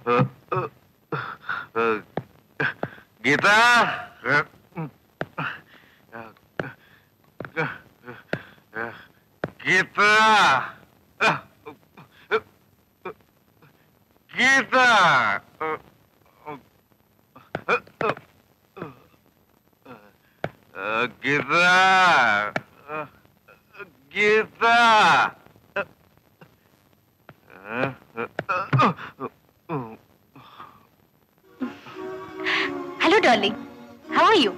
Geetha, Geetha, Geetha, Geetha, Geetha. Hello, darling. How are you?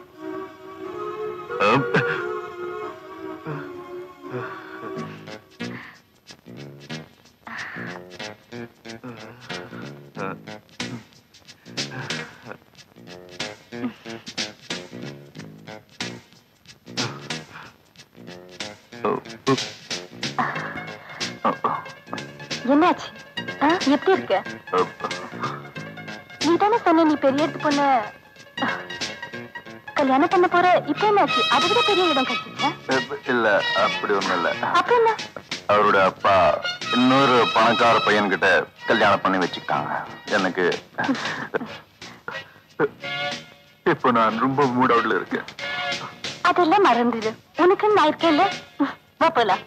என்னாச்சு? எப்படி இருக்க? நீ தானே சொன்ன நீ பெரிய இடத்து பொண்ணு கல்யாணம் பண்ண போற. இப்ப என்னாச்சு? அதை விட பெரிய இடம் கிடைச்சிச்சா? இல்ல, அப்படி ஒண்ணும் இல்ல. அப்ப என்ன? அவருடைய அப்பா இன்னொரு பணக்கார பையன்கிட்ட கல்யாணம் பண்ணி வச்சுக்கிட்டாங்க. எனக்கு இப்ப நான் ரொம்ப மூட் அவுட்ல இருக்கேன். அதெல்லாம் மறந்துடு. உனக்கு நான் இருக்கேன்ல. வா போலாம்.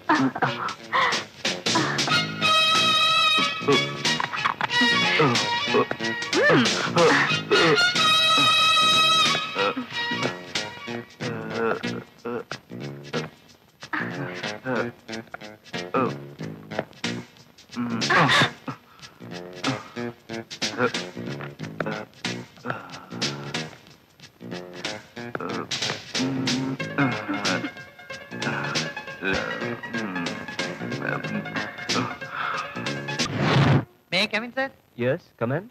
May I come in, sir? Yes, come in.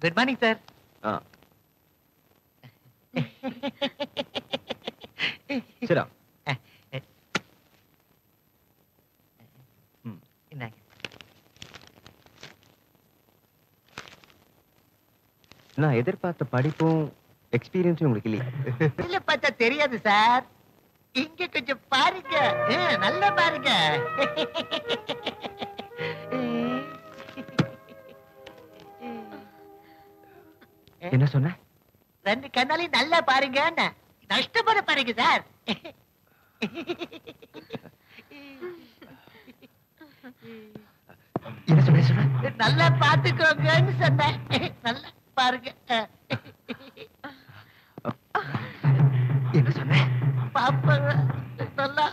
Good morning, sir. Sit down. இந்தாங்க. நான் எதிர்பார்த்த படிப்பும் எக்ஸ்பீரியன்ஸும் உங்களுக்கு இல்லையா? இல்ல பார்த்தா தெரியாது சார். இங்க கொஞ்சம் பாருங்க. நல்லா பாருங்க. என்ன சொன்ன? ரெண்டு கண்ணாலையும் நல்லா பாருங்க. நஷ்டப்பட பாருங்க சார். என்ன சொன்ன? நல்லா பாத்துக்கோங்கன்னு சொன்னேன். நல்லா பாருங்க. என்ன சொன்ன? பாப்பா நல்லா.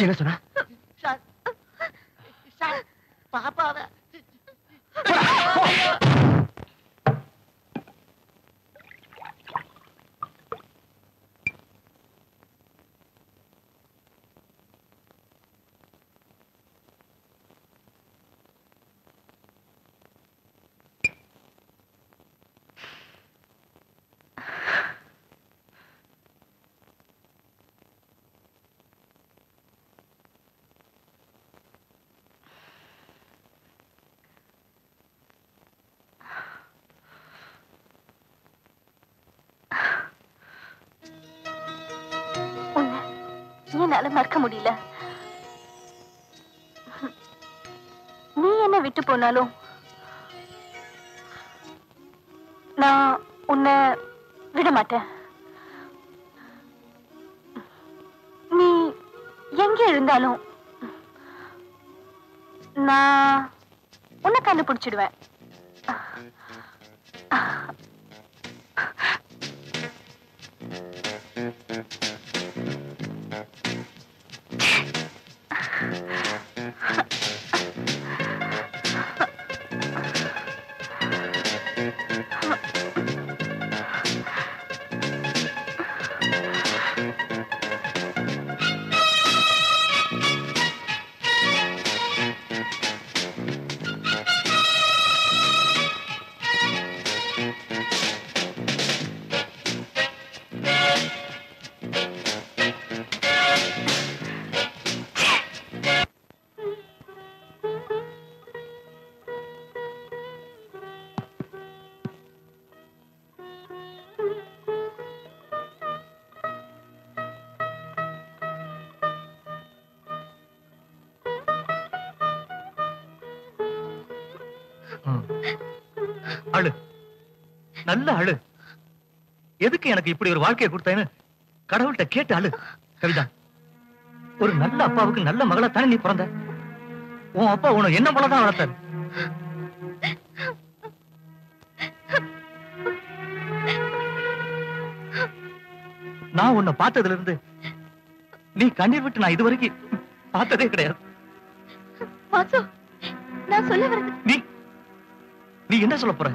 என்ன சொன்ன? சார், சார், பாப்பாவை என்னால மறக்க முடியல. நீ என்ன விட்டு போனாலும் நான் உன்னை விட மாட்டேன். நீ எங்க இருந்தாலும் நான் உன்னை கண்டுபிடிச்சிடுவேன். அழு, நல்ல அழு. எதுக்கு எனக்கு இப்படி ஒரு வாழ்க்கையை கொடுத்தேன்னு கடவுள்கிட்ட கேட்டு அழு. கவிதா, ஒரு நல்ல அப்பாவுக்கு நல்ல மகளை தானே நீ பிறந்த. உன் அப்பா உன என்ன போலதான் வளர்த்தாரு. நான் உன்னை பார்த்ததுல இருந்து நீ கண்ணீர் விட்டு நான் இதுவரைக்கும் பார்த்ததே கிடையாது. வாசு, நான் சொல்ல வரது. நீ என்ன சொல்ல போற?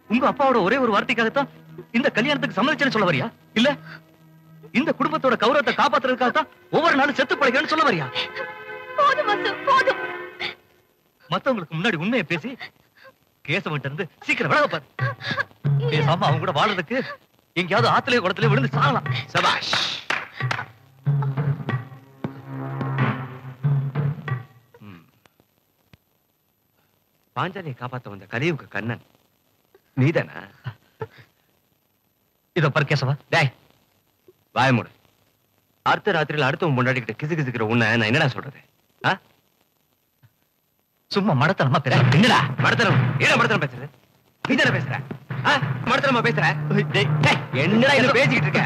உங்க அப்பாவோட ஒரே ஒரு வார்த்தைக்காகத்தான் இந்த கல்யாணத்துக்கு சம்மதிச்சேன்னு சொல்ல வரியா? இல்ல இந்த குடும்பத்தோட கௌரவத்தை காப்பாத்துறதுக்காகத்தான் ஒவ்வொரு நாளும் செத்து பழைக்கன்னு சொல்ல வரியா? போதும் வாசு, போதும். மத்தவங்களுக்கு முன்னாடி உண்மையை பேசி கேசவன்ட்ட இருந்து சீக்கிரம் விலக பாரு. பேசாம அவங்க கூட வாழறதுக்கு எங்கேயாவது ஆத்திலே குளத்திலே விழுந்து சாகலாம். சபாஷ். பாஞ்சாலியை காப்பாத்த வந்த கலியுக கண்ணன் நீதானா? இத பாரு கேசவா. டேய், வாய மூடு. அடுத்த ராத்திரியில அடுத்தவன் முன்னாடிக்கிட்ட கிசு கிசுக்கிற உன்னை நான் என்னடா சொல்றது? சும்மா மடத்தனமா பேச. என்னடா மடத்தனம்? ஏடா மடத்தனம் பேசுற? நீ தானே பேசுற? மடத்தனமா பேசுற? என்னடா என்ன பேசிக்கிட்டு இருக்க?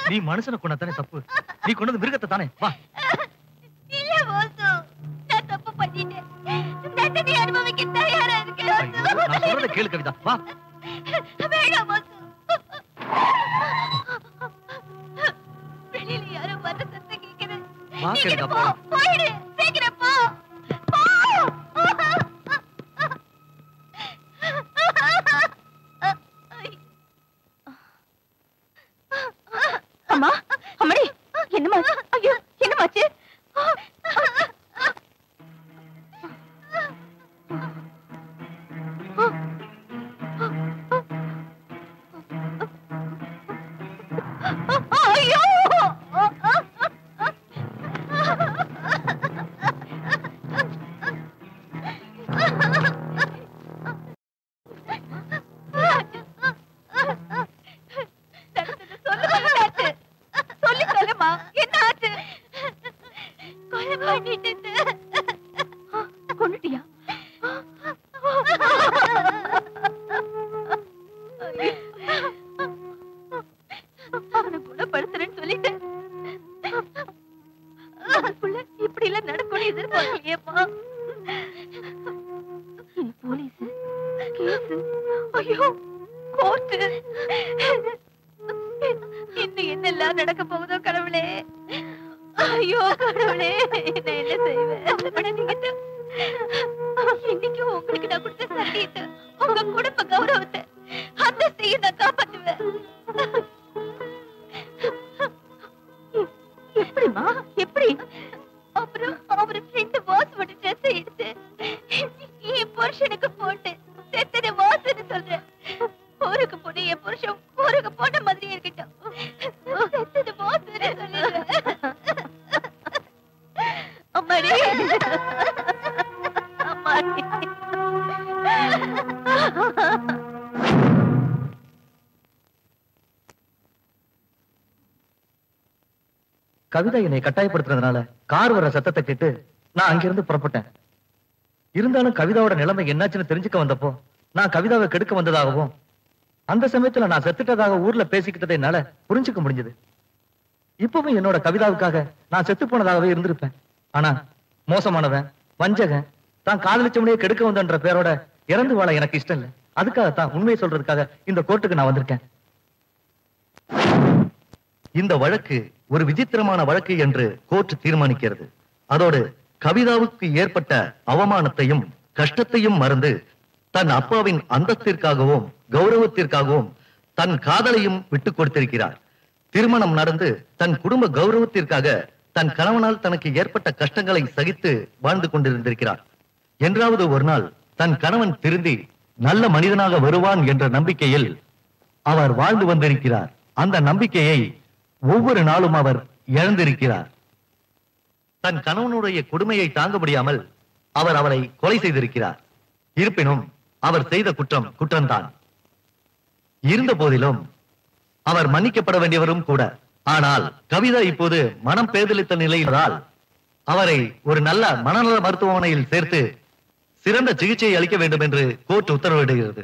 நீ மனுஷனை கொண்டதானே தப்பு. நீ கொண்டது மிருகத்தை தானே. வா. இல்ல வாசு, நான் தப்பு பண்ணிட்டேன். தண்டனை அனுபவிக்க தயாரா இருக்கேன். நான் சொல்றத கேளு கவிதா. வா. வேண்டாம் வாசு. வெளியில யாரோ வர சத்தம் கேக்குது. நீ போ, போயிடு. சீக்கிரம் போ. போ. அம்மா, அம்மாடி, என்னமா? ஐயோ, என்னமாச்சு? ஐயோ! கொண்டுட்டியா? அவனை குணப்படுத்துறேன்னு சொல்லிட்டேன். அதுக்குள்ள இப்படி எல்லாம் நடக்கும் எதிர்பார்க்கலையேப்பா. இனி போலீஸ் கேஸ், ஐயோ கோர்ட்டு, இன்னும் என்னெல்லாம் நடக்க போகுதோ கடவுளே. ஐயோ கடவுளே, நான் என்ன செய்வேன்? இன்னைக்கு உங்களுக்கு நான் கொடுத்த சத்தியத்தை, உங்க குடும்ப கௌரவத்தை, அந்தஸ்தையும் நான் காப்பாத்துவேன். எப்படிமா? எப்படி? அப்புறம் அவரு ஃப்ரெண்ட் வாஸ் மட்டும் ட்ரெஸ் எடுத்து என் புருஷனுக்கு போட்டு செத்தது வாசுன்னு சொல்றேன். ஊருக்கு போன என் புருஷன் ஊருக்கு போன மாதிரி இருக்கட்டும், செத்தது வாசுன்னு சொல்லிடுறேன். அம்மாடி, அம்மாடி. கவிதா என்னை கட்டாயப்படுத்துறதுனால கார் வர சத்தத்தை கேட்டு நான் அங்கிருந்து புறப்பட்டேன். இருந்தாலும் கவிதாவோட நிலைமை என்னாச்சுன்னு தெரிஞ்சுக்க வந்தப்போ நான் கவிதாவை கெடுக்க வந்ததாகவும் அந்த சமயத்துல நான் செத்துட்டதாக ஊர்ல பேசிக்கிட்டதை என்னால புரிஞ்சுக்க முடிஞ்சது. இப்பவும் என்னோட கவிதாவுக்காக நான் செத்து போனதாகவே இருந்திருப்பேன். ஆனா மோசமானவன், வஞ்சகன், தான் காதலிச்சவனையே கெடுக்க வந்தன்ற பேரோட இறந்து வாழ எனக்கு இஷ்டம் இல்லை. அதுக்காகத்தான் உண்மையை சொல்றதுக்காக இந்த கோர்ட்டுக்கு நான் வந்திருக்கேன். இந்த வழக்கு ஒரு விசித்திரமான வழக்கு என்று கோர்ட் தீர்மானிக்கிறது. அதோடு கவிதாவுக்கு ஏற்பட்ட அவமானத்தையும் கஷ்டத்தையும் மறந்து தன் அப்பாவின் அந்தஸ்திற்காகவும் கௌரவத்திற்காகவும் தன் காதலையும் விட்டுக் கொடுத்திருக்கிறார். திருமணம் நடந்து தன் குடும்ப கௌரவத்திற்காக தன் கணவனால் தனக்கு ஏற்பட்ட கஷ்டங்களை சகித்து வாழ்ந்து கொண்டிருந்திருக்கிறார். என்றாவது ஒரு நாள் தன் கணவன் திருந்தி நல்ல மனிதனாக வருவான் என்ற நம்பிக்கையில் அவர் வாழ்ந்து வந்திருக்கிறார். அந்த நம்பிக்கையை ஒவ்வொரு நாளும் அவர் இழந்திருக்கிறார். தன் கணவனுடைய கொடுமையை தாங்க முடியாமல் அவர் அவரை கொலை செய்திருக்கிறார். இருப்பினும் அவர் செய்த குற்றம் குற்றம்தான். இருந்த போதிலும் அவர் மன்னிக்கப்பட வேண்டியவரும் கூட. ஆனால் கவிதா இப்போது மனம் பேதலித்த நிலையில்தான் அவரை ஒரு நல்ல மனநல மருத்துவமனையில் சேர்த்து சிறந்த சிகிச்சை அளிக்க வேண்டும் என்று கோர்ட் உத்தரவிடுகிறது.